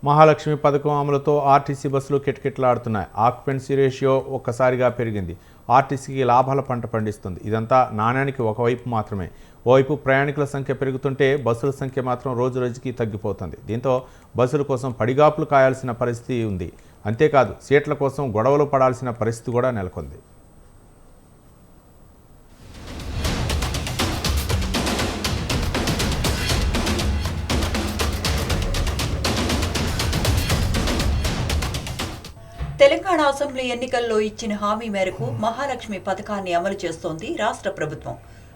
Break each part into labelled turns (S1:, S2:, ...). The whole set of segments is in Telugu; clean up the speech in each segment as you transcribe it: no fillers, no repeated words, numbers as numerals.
S1: మహాలక్ష్మి పథకం అమలుతో ఆర్టీసీ బస్సులు కిటకిటలాడుతున్నాయి. ఆక్యుపెన్సీ రేషియో ఒక్కసారిగా పెరిగింది. ఆర్టీసీకి లాభాల పంట పండిస్తుంది. ఇదంతా నాణ్యానికి ఒకవైపు మాత్రమే. ఓవైపు ప్రయాణికుల సంఖ్య పెరుగుతుంటే బస్సుల సంఖ్య మాత్రం రోజురోజుకి తగ్గిపోతుంది. దీంతో బస్సుల కోసం పడిగాపులు కాయాల్సిన పరిస్థితి ఉంది. అంతేకాదు సీట్ల కోసం గొడవలు పడాల్సిన పరిస్థితి కూడా నెలకొంది.
S2: తెలంగాణ అసెంబ్లీ ఎన్నికల్లో ఇచ్చిన హామీ మేరకు మహాలక్ష్మి పథకాన్ని అమలు చేస్తోంది రాష్ట్ర ప్రభుత్వం.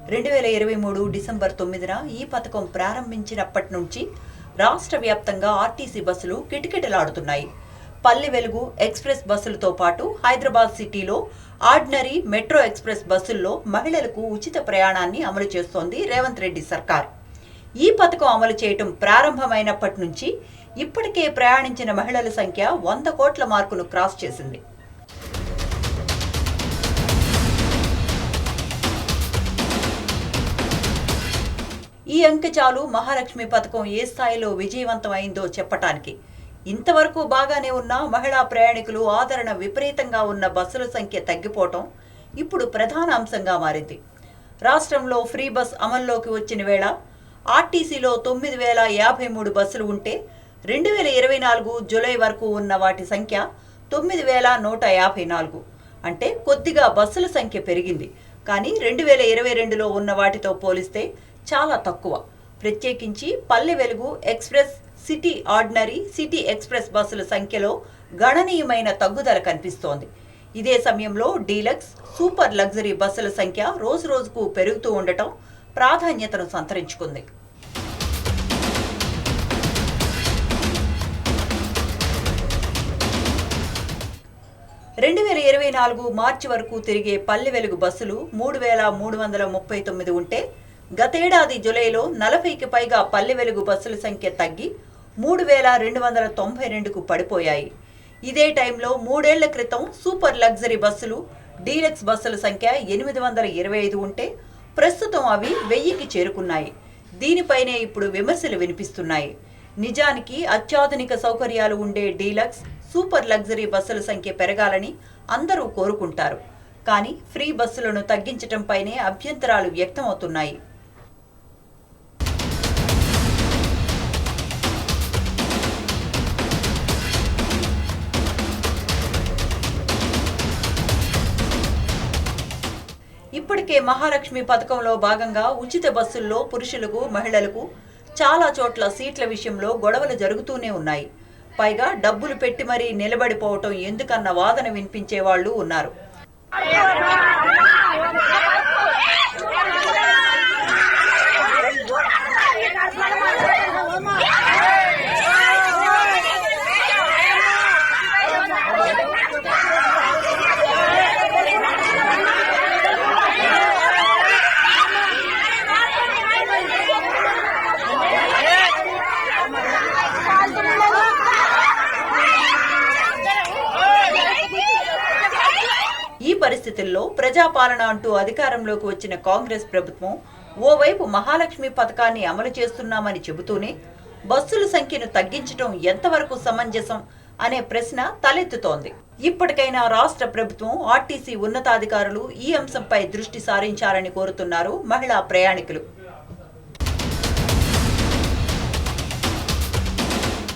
S2: 2023 డిసెంబర్ 9న ఈ పథకం ప్రారంభించినప్పటి నుంచి రాష్ట్ర వ్యాప్తంగా ఆర్టీసీ బస్సులు కిటకిటలాడుతున్నాయి. పల్లె వెలుగు ఎక్స్ప్రెస్ బస్సులతో పాటు హైదరాబాద్ సిటీలో ఆర్డినరీ మెట్రో ఎక్స్ప్రెస్ బస్సుల్లో మహిళలకు ఉచిత ప్రయాణాన్ని అమలు చేస్తోంది రేవంత్ రెడ్డి సర్కార్. ఈ పథకం అమలు చేయటం ప్రారంభమైనప్పటి నుంచి ఇప్పటికే ప్రయాణించిన మహిళల సంఖ్య 100 కోట్ల మార్కును క్రాస్ చేసింది. ఈ అంకె చాలు మహాలక్ష్మి పథకం ఏ స్థాయిలో విజయవంతం అయిందో చెప్పటానికి. ఇంతవరకు బాగానే ఉన్న మహిళా ప్రయాణికులు ఆదరణ విపరీతంగా ఉన్న బస్సుల సంఖ్య తగ్గిపోవటం ఇప్పుడు ప్రధాన అంశంగా మారింది. రాష్ట్రంలో ఫ్రీ బస్ అమల్లోకి వచ్చిన వేళ ఆర్టీసీలో 9,053 బస్సులు ఉంటే 2024 జూలై వరకు ఉన్న వాటి సంఖ్య 9,154. అంటే కొద్దిగా బస్సుల సంఖ్య పెరిగింది, కానీ 2022లో ఉన్న వాటితో పోలిస్తే చాలా తక్కువ. ప్రత్యేకించి Palle Velugu express, city ordinary, city express బస్సుల సంఖ్యలో గణనీయమైన తగ్గుదల కనిపిస్తోంది. ఇదే సమయంలో డీలక్స్, సూపర్ లగ్జరీ బస్సుల సంఖ్య రోజురోజుకు పెరుగుతూ ఉండటం ప్రాధాన్యతను సంతరించుకుంది. మార్చి వరకు తిరిగే పల్లె వెలుగు బస్సులు 3,339 ఉంటే గతేడాది జూలైలో 40కి పైగా పల్లె వెలుగు బస్సుల సంఖ్య తగ్గి 3,292కు పడిపోయాయి. ఇదే టైంలో 3 ఏళ్ల క్రితం సూపర్ లగ్జరీ బస్సులు, డీలక్స్ బస్సుల సంఖ్య 825 ఉంటే ప్రస్తుతం అవి 1000కి చేరుకున్నాయి. దీనిపైనే ఇప్పుడు విమర్శలు వినిపిస్తున్నాయి. నిజానికి అత్యాధునిక సౌకర్యాలు ఉండే డీలక్స్, సూపర్ లగ్జరీ బస్సుల సంఖ్య పెరగాలని అందరూ కోరుకుంటారు. కానీ ఫ్రీ బస్సులను తగ్గించటంపైనే అభ్యంతరాలు వ్యక్తమవుతున్నాయి. ఇప్పటికే మహాలక్ష్మి పథకంలో భాగంగా ఉచిత బస్సుల్లో పురుషులకు, మహిళలకు చాలా చోట్ల సీట్ల విషయంలో గొడవలు జరుగుతూనే ఉన్నాయి. పైగా డబ్బులు పెట్టి మరీ నిలబడిపోవటం ఎందుకన్న వాదన వినిపించే వాళ్ళు ఉన్నారు. ఈ పరిస్థితుల్లో ప్రజాపాలన అంటూ అధికారంలోకి వచ్చిన కాంగ్రెస్ ప్రభుత్వం ఓవైపు మహాలక్ష్మి పథకాన్ని అమలు చేస్తున్నామని చెబుతూనే బస్సుల సంఖ్యను తగ్గించడం ఎంతవరకు సమంజసం అనే ప్రశ్న తలెత్తుతోంది. ఇప్పటికైనా రాష్ట్ర ప్రభుత్వం, ఆర్టీసీ ఉన్నతాధికారులు ఈ అంశంపై దృష్టి సారించాలని కోరుతున్నారు మహిళా ప్రయాణికులు.